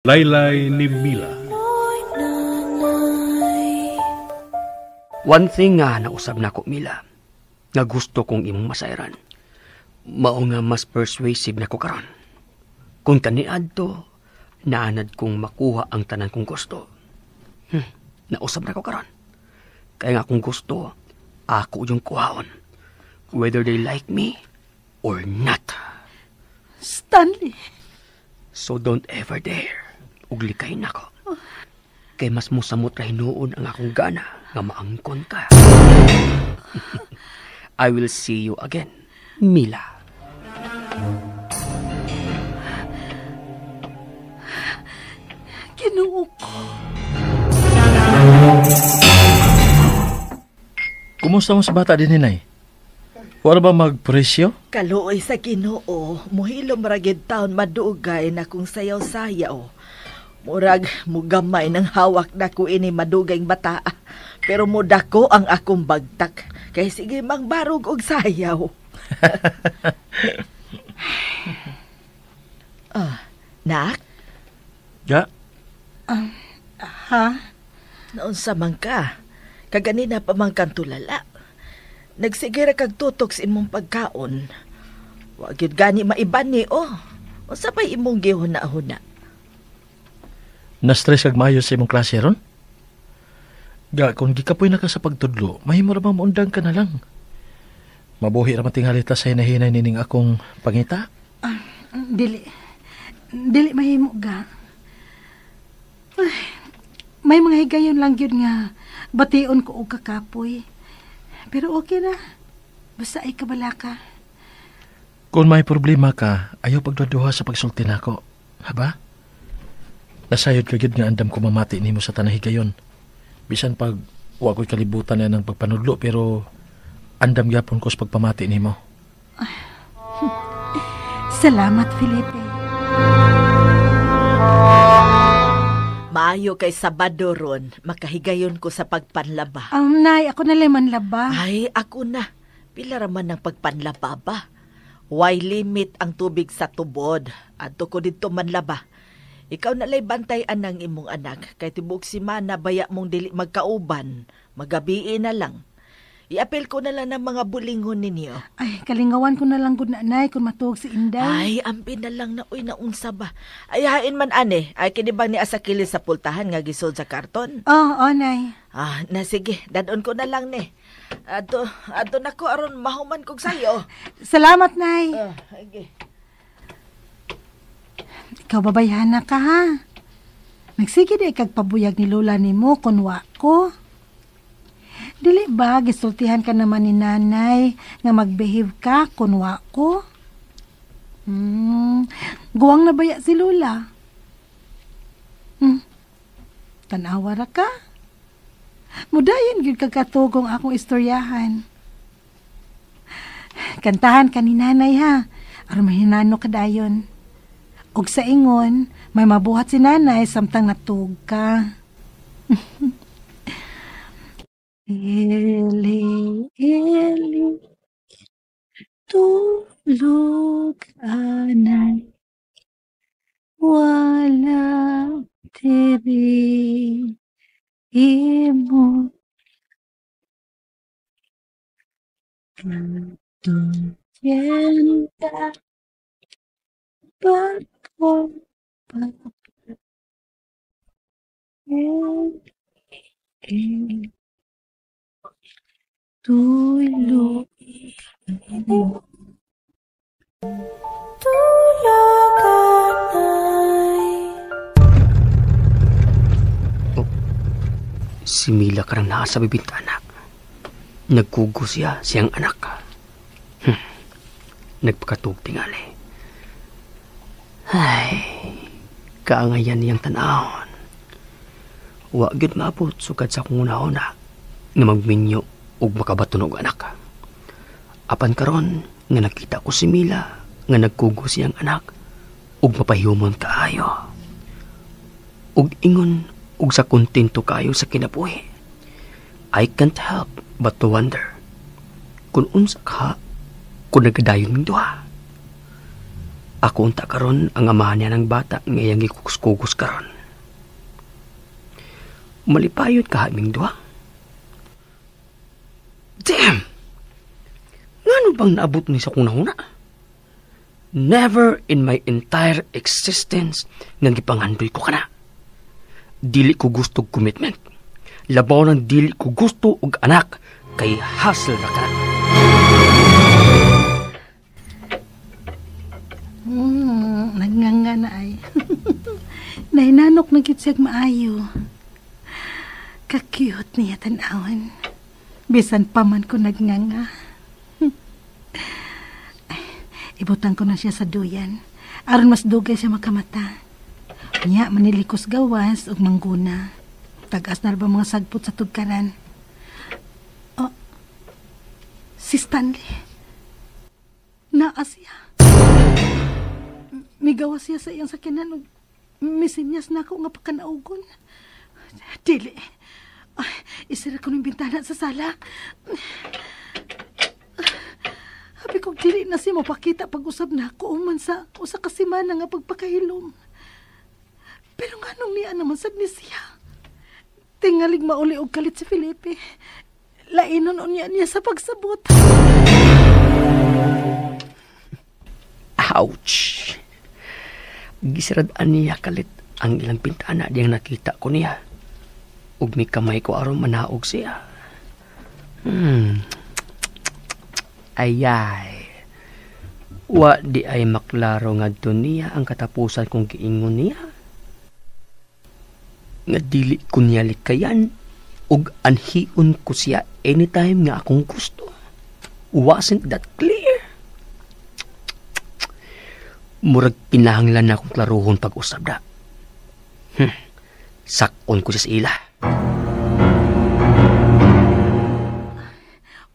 Laylay ni Mila. One thing nga nausab na ko, Mila, nga gusto kong imong masairan. Mao nga mas persuasive na ko karon. Kung kaniadto, naanad kong makuha ang tanan kong gusto. Nausab na ko karon. Kaya nga kung gusto, ako yung kuhaon. Whether they like me or not. Stanley. So don't ever dare uglikay na ko. Kay mas musamot ra hinuon ang akong gana nga maangkon ka. I will see you again, Mila. Ginoo ko. Kumusta mo sa bata din, Ninay? Wala ba magpresyo? Kaluoy sa Ginoo, muhilom ragid taon madugay na kung sayaw-sayaw. Murag mugamay ng hawak na ko ini madugay bata. Pero mudako ang akong bagtak. Kay sige mangbarog og sayaw. Nak? Ya? Ha? Naunsa man ka? Kaganina pa man kang tulala. Nagsigira kag tutok sa imong pagkaon. Wa gyud gani maiban ni Unsa pay imong gihuna-huna? Na-stress kag maayo sa imong klase ron? Ga, kung gikapoy na ka sa pagtudlo, mahimo ra ba maundang ka na lang? Mabuhi ra matingali ta sa hinahinay nining akong pangita? Dili mahimo ga. Ay, may mga higayon lang yun nga bation ko og kakapoy. Pero okay na. Basta ay kabala ka. Kung may problema ka, ayaw pagduduha sa pagsulti nako. Haba? Nasayod ka gyud nga andam ko mamati nimo sa tanang higayon. Bisan pag wa ko'y kalibutan na ng pagpanudlo, pero andam gyapon ko sa pagpamati nimo. Salamat, Felipe. Maayo kay Sabado ron, makahigayon ko sa pagpanlaba. Nay, ako na leman laba. Ay, ako na. Pila raman ng pagpanlaba ba? Why limit ang tubig sa tubod? Adto ko dito manlaba. Ikaw nalay bantayan ng imong anak, kay tibok si Mana baya mong dili magkauban, magabii na lang. I-apel ko na lang ng mga bulingon ninyo. Ay, kalingawan ko na lang gud na, Nay, kung matuog si Inday. Ay, ampi na lang na, uy, naunsa ba? Ay, hain man, ane. Ay, kinibang ni Asakili sa pultahan nga gisod sa karton. Nay. Na sige, dadon ko na lang, ne. Ato na ko, aron mahuman kong sayo. Salamat, Nay. Okay. Ikaw babayhan na ka, ha? Nagsige di kagpabuyag ni Lola ni mo kung wa ko. Dili ba, gisultihan ka naman ni Nanay nga magbehave ka kung wa ko? Guwang na baya si Lola? Tanawa ra ka? Mudayon gyud kagkatugong akong istoryahan. Kantahan ka ni Nanay, ha? Aron mahinano ka dayon. Og sa ingon, may mabuhat si Nanay samtang natug ka. Eli, tulog anay, wala tiri imo. Tudyenta, bako, tulog anay. Si Mila karang nasa bibintana. Nagkugo siyang anak. Nagpakatug tingali. Ay, kaangayan niyang tanahon. Wa gyud maabot sukad sa kung una-una na magminyo ug makabatunog anak. Apan karon nga nakita ko si Mila nga nagkugo siyang anak ug mapahiyumon kaayo. Ug ingon ug sa kontento kayo sa kinabuhi. I can't help but to wonder kung unsa ka kung nagadayon ming duha. Ako unta karon ang amahan niya ng bata ngayang gikukus-kukus karon. Malipayod ka aming duha. Damn! Ngano bang naabot ni sa kunahuna? Never in my entire existence nga gipangandoy ko kana. Dili ko gusto commitment. Labaw ng dili ko gusto og anak kay hustle ra kana. Nagnganga na ay. Nahinanok na gid siyag maayo. Ka-cute niya tan-awan. Bisan pa man ko nagnganga. Ibutang ko na siya sa duyan. Aron mas dugay siya makamata. Nya manilikos gawas ug mangguna. Tagas na ba mga sagpot sa tugkaran? Oh, si Stanley. Naa siya. Migawas siya sa iyang sakyanan ug misinyas na ako nga pakanaugon. Dili. Ay, isira ko ng bintana sa sala. Habi kong dili na siya mapakita pag-usap na ako uman sa usa ka semana nga pagpakahilom. Pero nga nung niya naman sad ni siya. Tingalig mauli og kalit si Felipe. Lainon niya sa pagsabot. Ouch! Gisirad-an niya kalit ang ilang pintana diyang nakita ko niya. Ug may kamay ko aron manaog siya. Ayay. Wa di ay maklaro ngadto niya ang katapusan kong giingon niya. Nga dili ko niya likayan ug anhiun ko siya anytime nga akong gusto. Wasn't that clear? Murag pinahanglan na akong klaruhon pag-usap da. Sakon ko siya sa ila.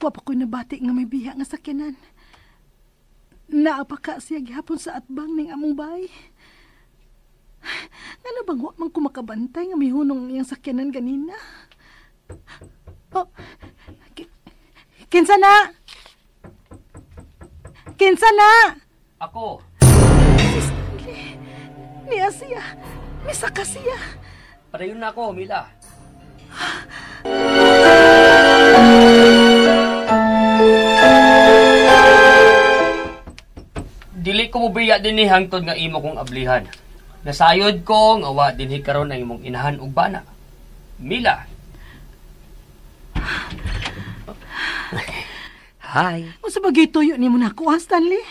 Wapa ko'y nabati nga may biya nga sakyanan. Naapaka siya gihapon sa atbang ning among bahay. Ano bang wa man ko makabantay nga may hunong iyang sakyanan ganina? Oh, kinsa na? Kinsa na? Ako! Si Stanley. Niya siya. Misaka siya. Padayon na ako, Mila. Dili ko mo biya din ni hangtod nga imo kong ablihan. Nasayod ko nga wa dinhi karon ang imong inahan ug bana. Mila. Hi. Unsa ba gituyo nimo nako, Stanley?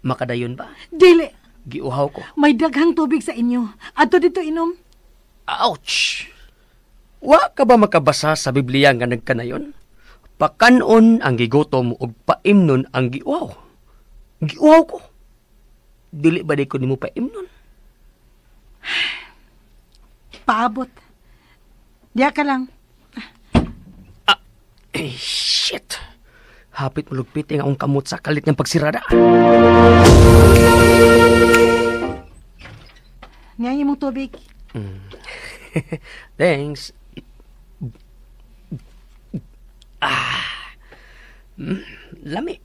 Makadayon ba? Dili. Giuhaw ko. May daghang tubig sa inyo. Adto dito inom. Ouch! Wa ka ba makabasa sa Biblia nga nagkanayon? Pakanon ang gigutom ug paimnon ang giuhaw. Giuhaw ko. Dili ba di ko nimo paimnon? Paabot. Diya ka lang. Shit! Hapit mulugpit ang akong kamot sa kalit ng pagsirada. Ngayon mong tubig. Thanks. Lami.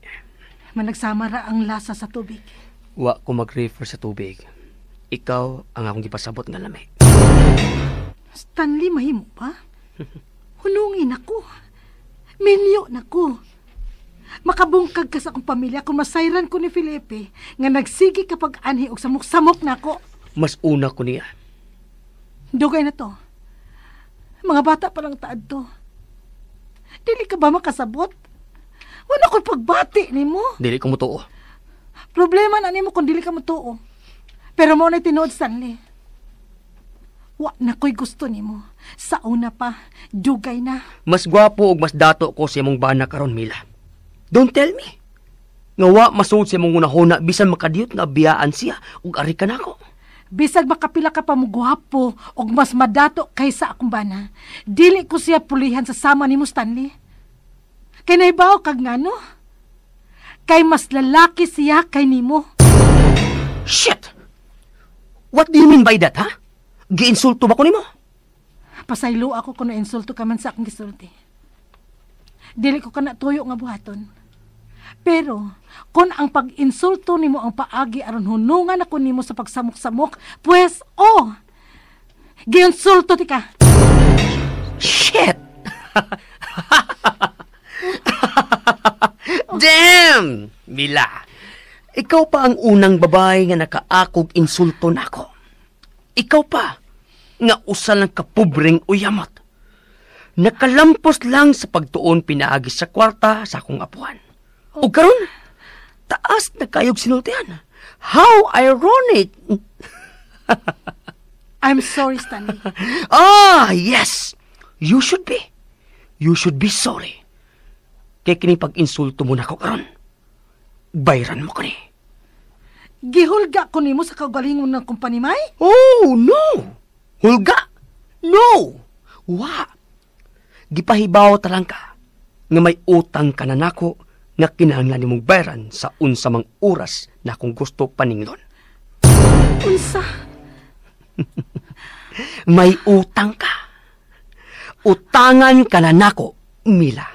Managsama ra ang lasa sa tubig. Wa ko mag-refer sa tubig. Ikaw ang akong gipasabot nga lami. Stanley, mahimo ba? Hunungin ako. Minyo nako. Makabungkag ka sa akong pamilya kung masayran ko ni Felipe nga nagsigi kapag anhi og samok-samok nako. Mas una ko niya. Dugay na to. Mga bata pa lang taad to. Dili ka ba makasabot? Wala ko'y pagbati ni mo. Dili ko mutuo. Problema na nimo kung dili ka mutuo. Pero mo na tinuod, Stanley. Wa na ko'y gusto nimo. Sa una pa, dugay na. Mas gwapo ug mas dato ko sa imong bana karon, Mila. Don't tell me. Nga wa masud sa imong unahuna bisan makadiyot nga biyaan siya ug ari ka nako. Bisag makapila ka pa mo gwapo og mas madato kaysa akong bana. Dili ko siya pulihan sa sama nimo, Stanley. Kay naibaw kag ngano? Kay mas lalaki siya kay nimo. Shit! What do you mean by that, ha? Giinsulto ba ko nimo? Pasaylo ako kung na-insulto ka man sa akong gisulti. Dili ko ka natuyo nga buhaton. Pero, kung ang pag-insulto nimo ang paagi aron hunungan ako nimo sa pagsamok-samok, pues, giinsulto ti ka. Shit! Damn! Mila, ikaw pa ang unang babae nga nakaakog insulto nako. Ikaw pa, nga usa lang kapobreng uyamot. Nakalampos lang sa pagtuon pinaagi sa kwarta sa akong apuan. O karon, taas na kayog sinultihan. How ironic! I'm sorry, Stanley. Yes! You should be. You should be sorry. Kaya kining pag-insulto mo na ko karon. Bayran mo ko ni. Gihulga ko nimo sa kaugalingon ng kumpani, May? Oh, no! Hulga? No! Wa! Gipahibaw talang ka nga may utang ka na nako nga kinahanglan nimong bayaran sa unsa mang oras na kung gusto paninglon. Unsa? May utang ka. Utangan ka na nako, Mila.